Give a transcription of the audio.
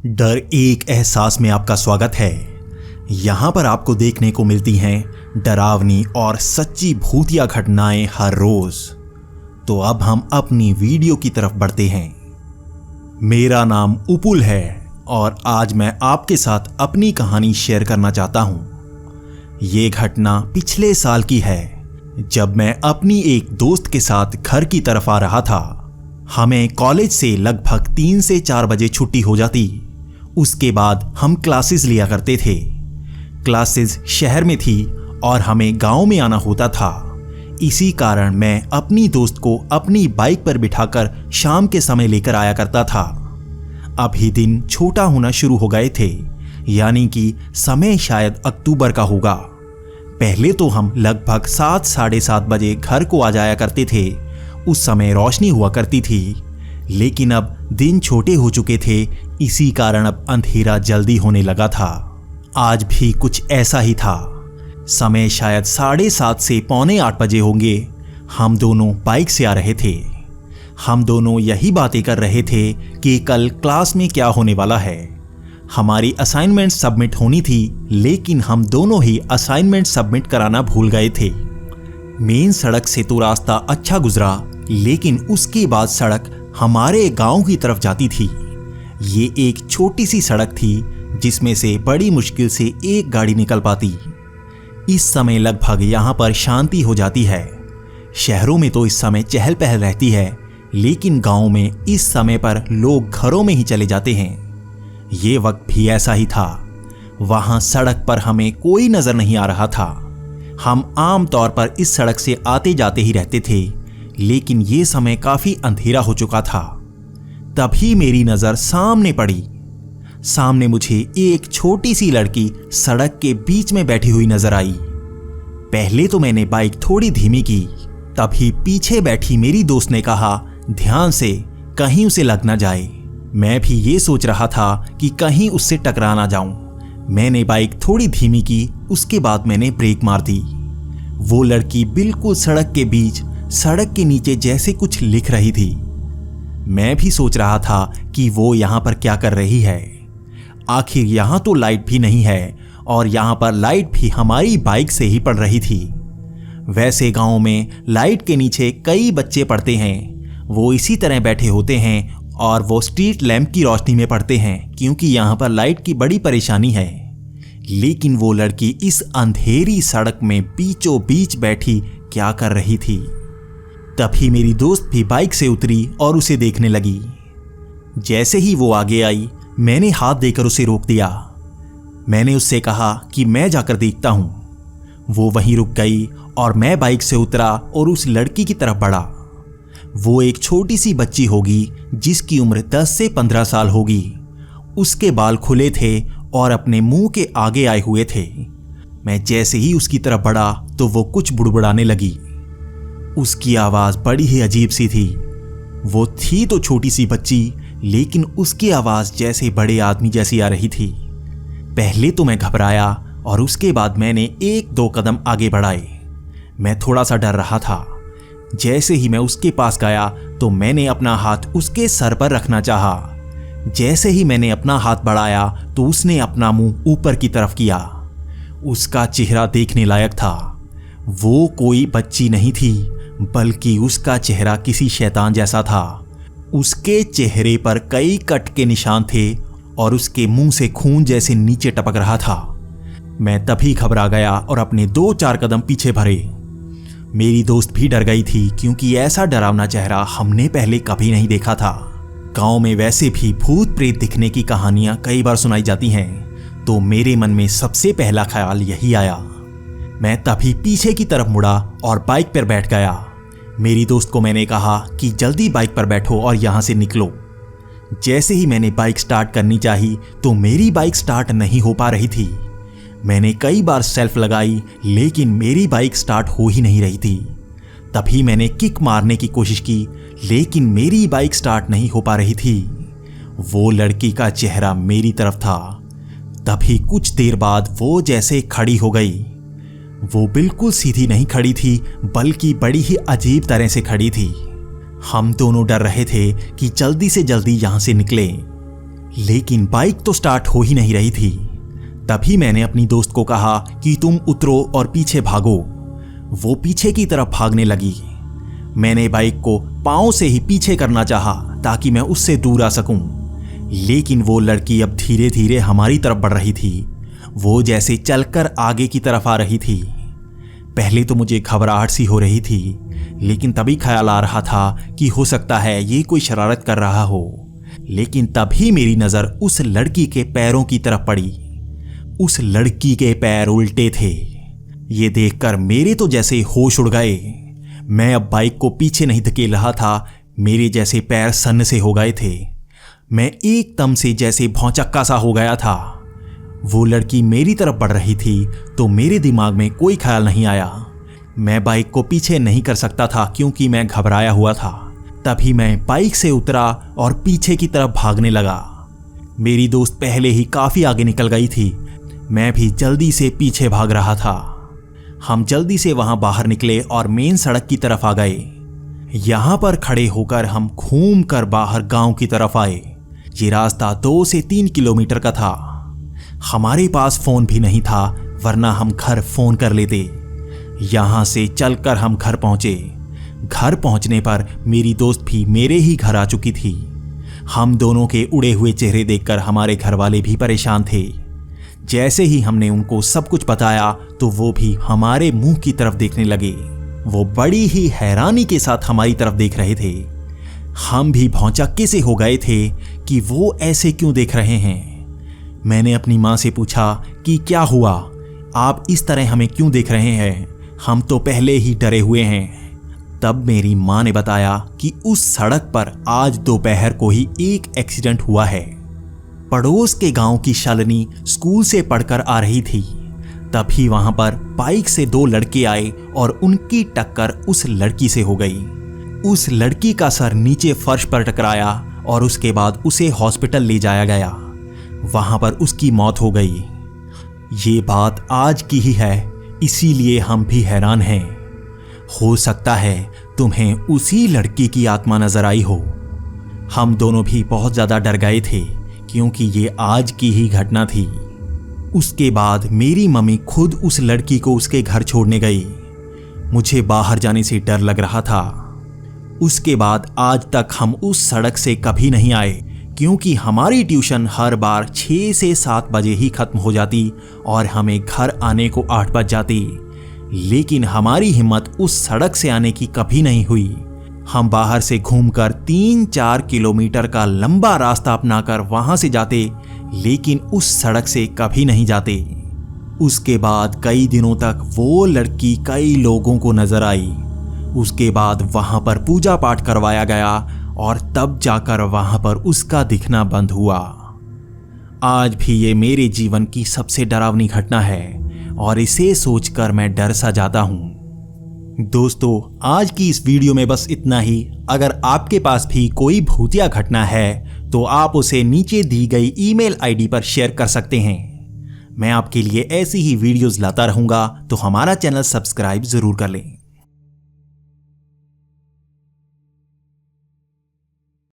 डर एक एहसास में आपका स्वागत है। यहाँ पर आपको देखने को मिलती हैं डरावनी और सच्ची भूतिया घटनाएं हर रोज। तो अब हम अपनी वीडियो की तरफ बढ़ते हैं। मेरा नाम उपुल है और आज मैं आपके साथ अपनी कहानी शेयर करना चाहता हूँ। ये घटना पिछले साल की है, जब मैं अपनी एक दोस्त के साथ घर की तरफ आ रहा था। हमें कॉलेज से लगभग 3 से 4 बजे छुट्टी हो जाती। उसके बाद हम क्लासेस लिया करते थे। क्लासेस शहर में थी और हमें गांव में आना होता था। इसी कारण मैं अपनी दोस्त को अपनी बाइक पर बिठाकर शाम के समय लेकर आया करता था। अभी दिन छोटा होना शुरू हो गए थे, यानी कि समय शायद अक्टूबर का होगा। पहले तो हम लगभग 7 साढ़े 7 बजे घर को आ जाया करते थे। उस समय रोशनी हुआ करती थी, लेकिन अब दिन छोटे हो चुके थे, इसी कारण अब अंधेरा जल्दी होने लगा था। आज भी कुछ ऐसा ही था। समय शायद 7:30 से पौने 8 बजे होंगे। हम दोनों बाइक से आ रहे थे। हम दोनों यही बातें कर रहे थे कि कल क्लास में क्या होने वाला है। हमारी असाइनमेंट सबमिट होनी थी, लेकिन हम दोनों ही असाइनमेंट सबमिट कराना भूल गए थे। मेन सड़क से तो रास्ता अच्छा गुजरा, लेकिन उसके बाद सड़क हमारे गांव की तरफ जाती थी। ये एक छोटी सी सड़क थी, जिसमें से बड़ी मुश्किल से एक गाड़ी निकल पाती। इस समय लगभग यहाँ पर शांति हो जाती है। शहरों में तो इस समय चहल पहल रहती है, लेकिन गांव में इस समय पर लोग घरों में ही चले जाते हैं। ये वक्त भी ऐसा ही था। वहां सड़क पर हमें कोई नजर नहीं आ रहा था। हम आम तौर पर इस सड़क से आते जाते ही रहते थे, लेकिन ये समय काफी अंधेरा हो चुका था। तभी मेरी नजर सामने पड़ी। सामने मुझे एक छोटी सी लड़की सड़क के बीच में बैठी हुई नजर आई। पहले तो मैंने बाइक थोड़ी धीमी की। तभी पीछे बैठी मेरी दोस्त ने कहा, ध्यान से, कहीं उसे लग ना जाए। मैं भी ये सोच रहा था कि कहीं उससे टकरा ना जाऊं। मैंने बाइक थोड़ी धीमी की, उसके बाद मैंने ब्रेक मार दी। वो लड़की बिल्कुल सड़क के बीच, सड़क के नीचे जैसे कुछ लिख रही थी। मैं भी सोच रहा था कि वो यहाँ पर क्या कर रही है। आखिर यहाँ तो लाइट भी नहीं है और यहाँ पर लाइट भी हमारी बाइक से ही पड़ रही थी। वैसे गांव में लाइट के नीचे कई बच्चे पढ़ते हैं। वो इसी तरह बैठे होते हैं और वो स्ट्रीट लैंप की रोशनी में पढ़ते हैं, क्योंकि यहाँ पर लाइट की बड़ी परेशानी है। लेकिन वो लड़की इस अंधेरी सड़क में बीचों बीच बैठी क्या कर रही थी। तभी मेरी दोस्त भी बाइक से उतरी और उसे देखने लगी। जैसे ही वो आगे आई, मैंने हाथ देकर उसे रोक दिया। मैंने उससे कहा कि मैं जाकर देखता हूं। वो वहीं रुक गई और मैं बाइक से उतरा और उस लड़की की तरफ बढ़ा। वो एक छोटी सी बच्ची होगी, जिसकी उम्र 10 से 15 साल होगी। उसके बाल खुले थे और अपने मुंह के आगे आए हुए थे। मैं जैसे ही उसकी तरफ बढ़ा तो वो कुछ बुड़बुड़ाने लगी। उसकी आवाज बड़ी ही अजीब सी थी। वो थी तो छोटी सी बच्ची, लेकिन उसकी आवाज जैसे बड़े आदमी जैसी आ रही थी। पहले तो मैं घबराया और उसके बाद मैंने 1-2 कदम आगे बढ़ाए। मैं थोड़ा सा डर रहा था। जैसे ही मैं उसके पास गया तो मैंने अपना हाथ उसके सर पर रखना चाहा। जैसे ही मैंने अपना हाथ बढ़ाया तो उसने अपना मुंह ऊपर की तरफ किया। उसका चेहरा देखने लायक था। वो कोई बच्ची नहीं थी, बल्कि उसका चेहरा किसी शैतान जैसा था। उसके चेहरे पर कई कट के निशान थे और उसके मुंह से खून जैसे नीचे टपक रहा था। मैं तभी घबरा गया और अपने 2-4 कदम पीछे भरे। मेरी दोस्त भी डर गई थी, क्योंकि ऐसा डरावना चेहरा हमने पहले कभी नहीं देखा था। गांव में वैसे भी भूत प्रेत दिखने की कहानियां कई बार सुनाई जाती हैं, तो मेरे मन में सबसे पहला ख्याल यही आया। मैं तभी पीछे की तरफ मुड़ा और बाइक पर बैठ गया। मेरी दोस्त को मैंने कहा कि जल्दी बाइक पर बैठो और यहां से निकलो। जैसे ही मैंने बाइक स्टार्ट करनी चाही तो मेरी बाइक स्टार्ट नहीं हो पा रही थी। मैंने कई बार सेल्फ लगाई, लेकिन मेरी बाइक स्टार्ट हो ही नहीं रही थी। तभी मैंने किक मारने की कोशिश की, लेकिन मेरी बाइक स्टार्ट नहीं हो पा रही थी। वो लड़की का चेहरा मेरी तरफ था। तभी कुछ देर बाद वो जैसे खड़ी हो गई। वो बिल्कुल सीधी नहीं खड़ी थी, बल्कि बड़ी ही अजीब तरह से खड़ी थी। हम दोनों डर रहे थे कि जल्दी से जल्दी यहां से निकलें। लेकिन बाइक तो स्टार्ट हो ही नहीं रही थी। तभी मैंने अपनी दोस्त को कहा कि तुम उतरो और पीछे भागो। वो पीछे की तरफ भागने लगी। मैंने बाइक को पांव से ही पीछे करना चाहा ताकि मैं उससे दूर आ सकूं, लेकिन वो लड़की अब धीरे धीरे हमारी तरफ बढ़ रही थी। वो जैसे चलकर आगे की तरफ आ रही थी। पहले तो मुझे घबराहट सी हो रही थी, लेकिन तभी ख्याल आ रहा था कि हो सकता है ये कोई शरारत कर रहा हो। लेकिन तभी मेरी नजर उस लड़की के पैरों की तरफ पड़ी। उस लड़की के पैर उल्टे थे। ये देखकर मेरे तो जैसे होश उड़ गए। मैं अब बाइक को पीछे नहीं धकेल रहा था, मेरे जैसे पैर सन्न से हो गए थे। मैं एकदम से जैसे भौचक्का सा हो गया था। वो लड़की मेरी तरफ बढ़ रही थी तो मेरे दिमाग में कोई ख्याल नहीं आया। मैं बाइक को पीछे नहीं कर सकता था क्योंकि मैं घबराया हुआ था। तभी मैं बाइक से उतरा और पीछे की तरफ भागने लगा। मेरी दोस्त पहले ही काफी आगे निकल गई थी। मैं भी जल्दी से पीछे भाग रहा था। हम जल्दी से वहां बाहर निकले और मेन सड़क की तरफ आ गए। यहां पर खड़े होकर हम घूम कर बाहर गांव की तरफ आए। ये रास्ता 2 से 3 किलोमीटर का था। हमारे पास फोन भी नहीं था, वरना हम घर फोन कर लेते। यहां से चलकर हम घर पहुंचे। घर पहुंचने पर मेरी दोस्त भी मेरे ही घर आ चुकी थी। हम दोनों के उड़े हुए चेहरे देखकर हमारे घर वाले भी परेशान थे। जैसे ही हमने उनको सब कुछ बताया तो वो भी हमारे मुंह की तरफ देखने लगे। वो बड़ी ही हैरानी के साथ हमारी तरफ देख रहे थे। हम भी भौचक्के से हो गए थे कि वो ऐसे क्यों देख रहे हैं। मैंने अपनी माँ से पूछा कि क्या हुआ, आप इस तरह हमें क्यों देख रहे हैं, हम तो पहले ही डरे हुए हैं। तब मेरी माँ ने बताया कि उस सड़क पर आज दोपहर को ही एक एक्सीडेंट हुआ है। पड़ोस के गांव की शालिनी स्कूल से पढ़कर आ रही थी। तभी वहां पर बाइक से 2 लड़के आए और उनकी टक्कर उस लड़की से हो गई। उस लड़की का सर नीचे फर्श पर टकराया और उसके बाद उसे हॉस्पिटल ले जाया गया। वहां पर उसकी मौत हो गई। ये बात आज की ही है, इसीलिए हम भी हैरान हैं। हो सकता है तुम्हें उसी लड़की की आत्मा नजर आई हो। हम दोनों भी बहुत ज्यादा डर गए थे क्योंकि ये आज की ही घटना थी। उसके बाद मेरी मम्मी खुद उस लड़की को उसके घर छोड़ने गई। मुझे बाहर जाने से डर लग रहा था। उसके बाद आज तक हम उस सड़क से कभी नहीं आए क्योंकि हमारी ट्यूशन हर बार 6 से 7 बजे ही खत्म हो जाती और हमें घर आने को 8 बज जाती। लेकिन हमारी हिम्मत उस सड़क से आने की कभी नहीं हुई। हम बाहर से घूमकर 3-4 किलोमीटर का लंबा रास्ता अपनाकर वहां से जाते, लेकिन उस सड़क से कभी नहीं जाते। उसके बाद कई दिनों तक वो लड़की कई लोगों को नजर आई। उसके बाद वहां पर पूजा पाठ करवाया गया और तब जाकर वहां पर उसका दिखना बंद हुआ। आज भी ये मेरे जीवन की सबसे डरावनी घटना है और इसे सोचकर मैं डर सा जाता हूं। दोस्तों, आज की इस वीडियो में बस इतना ही। अगर आपके पास भी कोई भूतिया घटना है तो आप उसे नीचे दी गई ईमेल आईडी पर शेयर कर सकते हैं। मैं आपके लिए ऐसी ही वीडियोस लाता रहूंगा, तो हमारा चैनल सब्सक्राइब जरूर कर लें।